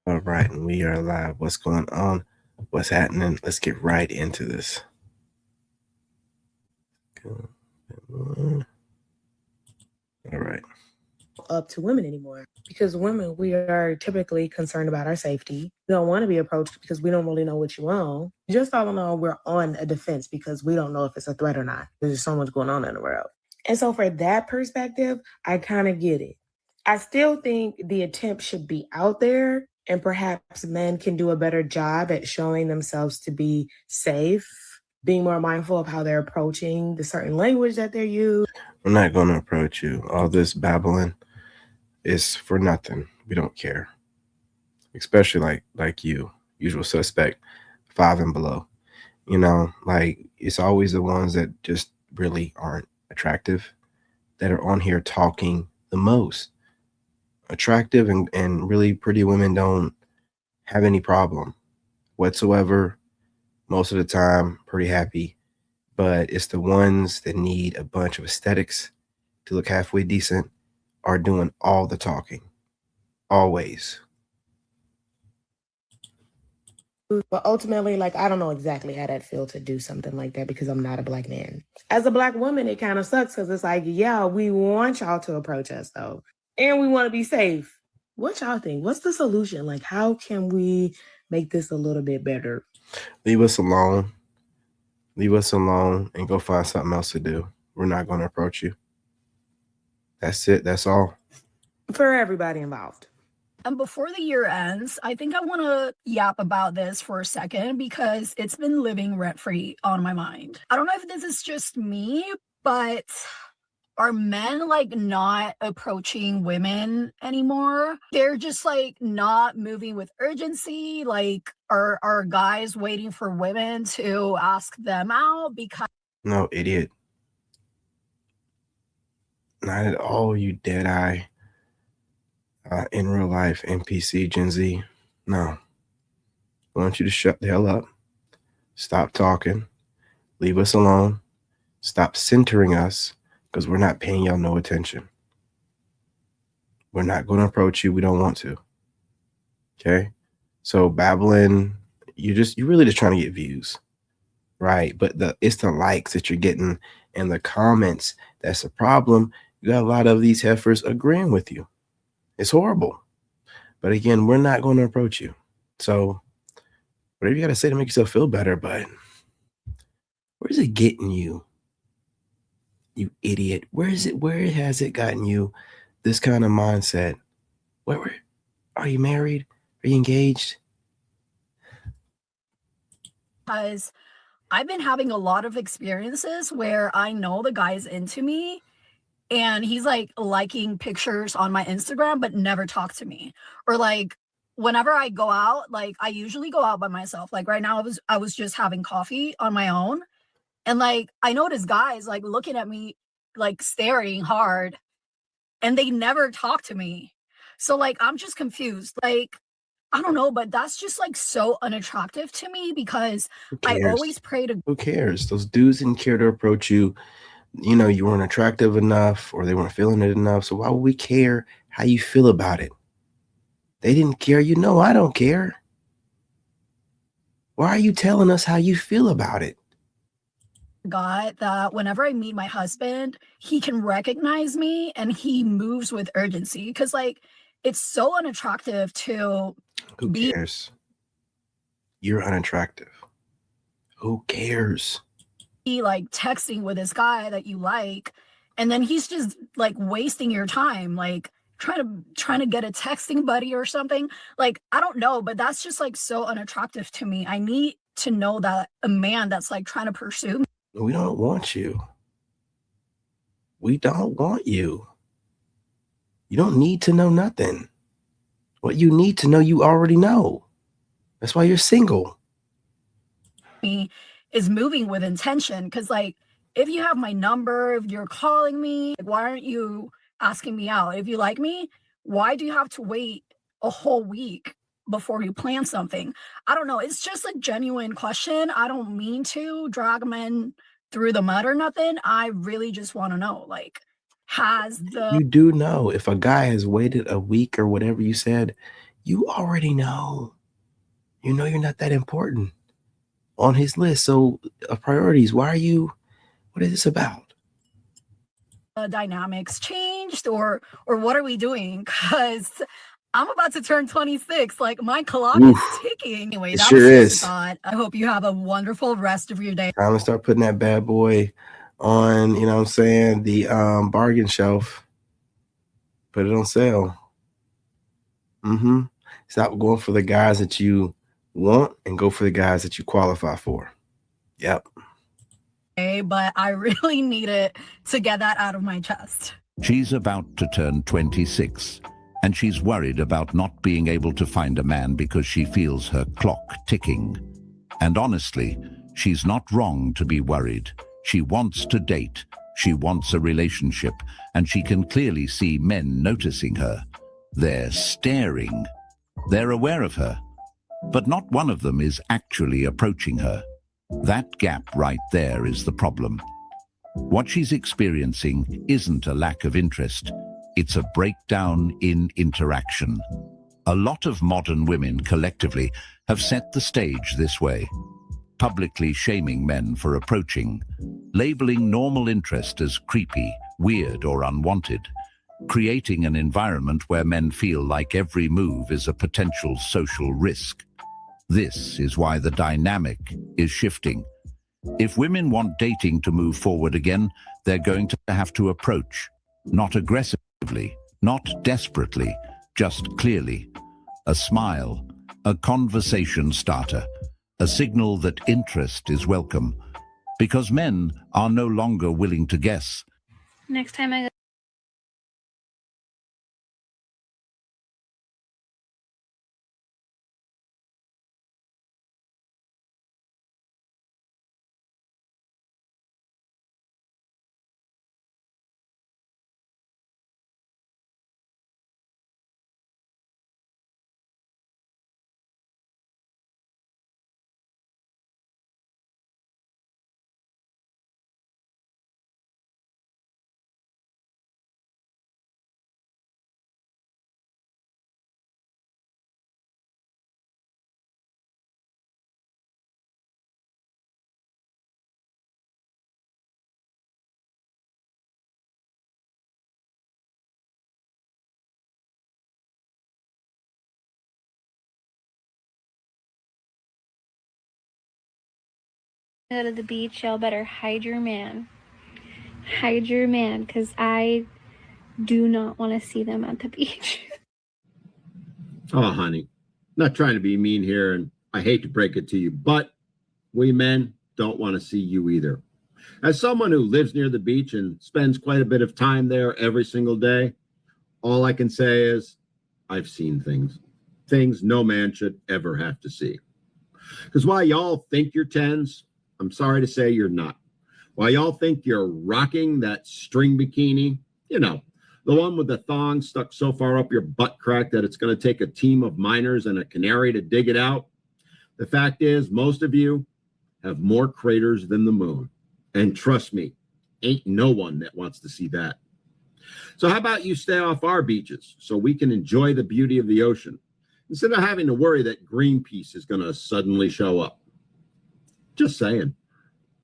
All right, and we are live. What's going on? What's happening? Let's get right into this. All right. Up to women anymore because women, we are typically concerned about our safety. We don't want to be approached because we don't really know what you want. Just all in all, we're on a defense because we don't know if it's a threat or not. There's so much going on in the world. And so, for that perspective, I kind of get it. I still think the attempt should be out there, and perhaps men can do a better job at showing themselves to be safe, being more mindful of how they're approaching the certain language that they're using. I'm not going to approach you. All this babbling is for nothing. We don't care. Especially like you, usual suspect, 5 and below. Like it's always the ones that just really aren't attractive that are on here talking the most. Attractive and really pretty women don't have any problem whatsoever. Most of the time, pretty happy. But it's the ones that need a bunch of aesthetics to look halfway decent are doing all the talking. Always. But ultimately, like, I don't know exactly how that feels to do something like that because I'm not a black man. As a black woman, it kind of sucks because it's like, yeah, we want y'all to approach us though, and we want to be safe. What y'all think? What's the solution? Like, how can we make this a little bit better? Leave us alone. Leave us alone and go find something else to do. We're not going to approach you. That's it. That's all. For everybody involved. And before the year ends, I think I want to yap about this for a second because it's been living rent free on my mind. I don't know if this is just me, but are men like not approaching women anymore? They're just like not moving with urgency. Like, are guys waiting for women to ask them out? Because No, idiot. Not at all, you dead eye. In real life, NPC, Gen Z. No. I want you to shut the hell up. Stop talking. Leave us alone. Stop centering us because we're not paying y'all no attention. We're not going to approach you. We don't want to. Okay? So babbling, you're really just trying to get views. Right? But it's the likes that you're getting and the comments that's the problem. You got a lot of these heifers agreeing with you. It's horrible. But again, we're not going to approach you. So whatever you got to say to make yourself feel better, but where's it getting you? You idiot. Where has it gotten you this kind of mindset? Where are you married? Are you engaged? I've been having a lot of experiences where I know the guy's into me and he's like liking pictures on my Instagram, but never talk to me. Or like whenever I go out, like I usually go out by myself. Like right now I was just having coffee on my own. And like I notice guys like looking at me, like staring hard, and they never talk to me. So like I'm just confused. Like I don't know, but that's just like so unattractive to me because Who I cares? always pray to Who cares? Those dudes didn't care to approach you. You weren't attractive enough or they weren't feeling it enough. So why would we care how you feel about it? They didn't care. I don't care. Why are you telling us how you feel about it? God that whenever I meet my husband, he can recognize me and he moves with urgency because like it's so unattractive to Who be cares? You're unattractive. Who cares? like texting with this guy that you like, and then he's just like wasting your time, like trying to get a texting buddy or something. Like I don't know, but that's just like so unattractive to me. I need to know that a man that's like trying to pursue me. We don't want you. We don't want you. You don't need to know nothing. What you need to know, you already know. That's why you're single. Me is moving with intention because like if you have my number, if you're calling me, like, why aren't you asking me out? If you like me, why do you have to wait a whole week before you plan something? I don't know, it's just a genuine question. I don't mean to drag men through the mud or nothing. I really just want to know, like, has the You do know if a guy has waited a week or whatever you said, You already know. You know you're not that important on his list. So priorities, what is this about? Dynamics changed, or what are we doing? Because I'm about to turn 26. Like, my clock is ticking. Anyway, It that sure was just is. a thought. I hope you have a wonderful rest of your day. I'm gonna start putting that bad boy on, you know what I'm saying, the bargain shelf. Put it on sale. Stop going for the guys that you want and go for the guys that you qualify for. Yep. But I really needed to get that out of my chest. She's about to turn 26, and she's worried about not being able to find a man because she feels her clock ticking. And honestly, she's not wrong to be worried. She wants to date, she wants a relationship, and she can clearly see men noticing her. They're staring. They're aware of her, but not one of them is actually approaching her. That gap right there is the problem. What she's experiencing isn't a lack of interest, it's a breakdown in interaction. A lot of modern women collectively have set the stage this way, publicly shaming men for approaching, labeling normal interest as creepy, weird, or unwanted, creating an environment where men feel like every move is a potential social risk. This is why the dynamic is shifting. If women want dating to move forward again, they're going to have to approach, not aggressively, not desperately, just clearly. A smile, a conversation starter, a signal that interest is welcome, because men are no longer willing to guess. Next time I go to the beach, y'all better hide your man. Hide your man, because I do not want to see them at the beach. Oh, honey, not trying to be mean here, and I hate to break it to you, but we men don't want to see you either. As someone who lives near the beach and spends quite a bit of time there every single day, all I can say is I've seen things no man should ever have to see. Because while y'all think you're tens, I'm sorry to say you're not. While y'all think you're rocking that string bikini, you know, the one with the thong stuck so far up your butt crack that it's going to take a team of miners and a canary to dig it out, the fact is most of you have more craters than the moon. And trust me, ain't no one that wants to see that. So how about you stay off our beaches so we can enjoy the beauty of the ocean instead of having to worry that Greenpeace is going to suddenly show up? Just saying.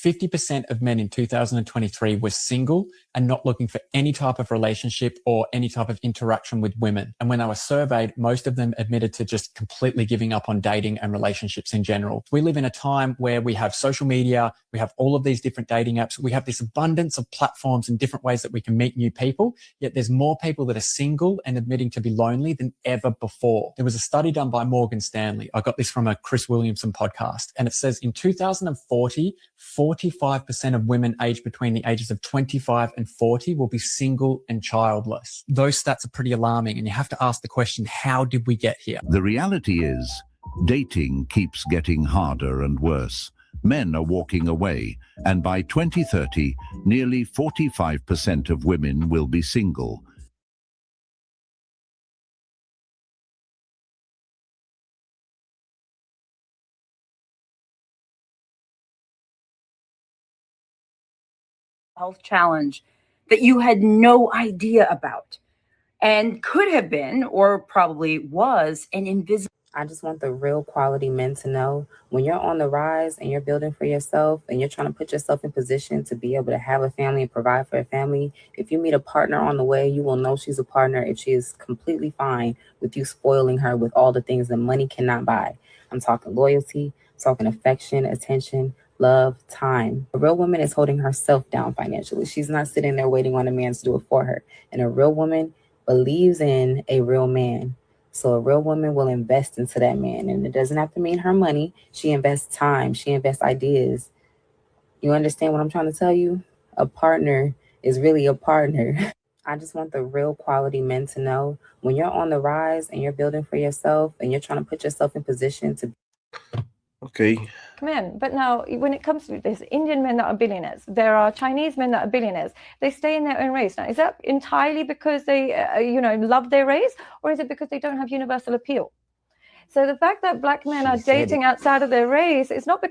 50% of men in 2023 were single and not looking for any type of relationship or any type of interaction with women. And when they were surveyed, most of them admitted to just completely giving up on dating and relationships in general. We live in a time where we have social media, we have all of these different dating apps, we have this abundance of platforms and different ways that we can meet new people, yet there's more people that are single and admitting to be lonely than ever before. There was a study done by Morgan Stanley. I got this from a Chris Williamson podcast, and it says in 2040, 45% of women aged between the ages of 25 and 40 will be single and childless. Those stats are pretty alarming, and you have to ask the question, how did we get here? The reality is, dating keeps getting harder and worse. Men are walking away, and by 2030, nearly 45% of women will be single. Health challenge that you had no idea about. and could have been, or probably was, an invisible. I just want the real quality men to know when you're on the rise and you're building for yourself and you're trying to put yourself in position to be able to have a family and provide for a family. If you meet a partner on the way, you will know she's a partner if she is completely fine with you spoiling her with all the things that money cannot buy. I'm talking loyalty, I'm talking affection, attention, love, time. A real woman is holding herself down financially. She's not sitting there waiting on a man to do it for her. And a real woman believes in a real man. So a real woman will invest into that man. And it doesn't have to mean her money. She invests time. She invests ideas. You understand what I'm trying to tell you? A partner is really a partner. I just want the real quality men to know when you're on the rise and you're building for yourself and you're trying to put yourself in position to. Okay. Men. But now when it comes to this, Indian men that are billionaires, there are Chinese men that are billionaires. They stay in their own race. Now, is that entirely because they, love their race, or is it because they don't have universal appeal? So the fact that black men are dating outside of their race is not because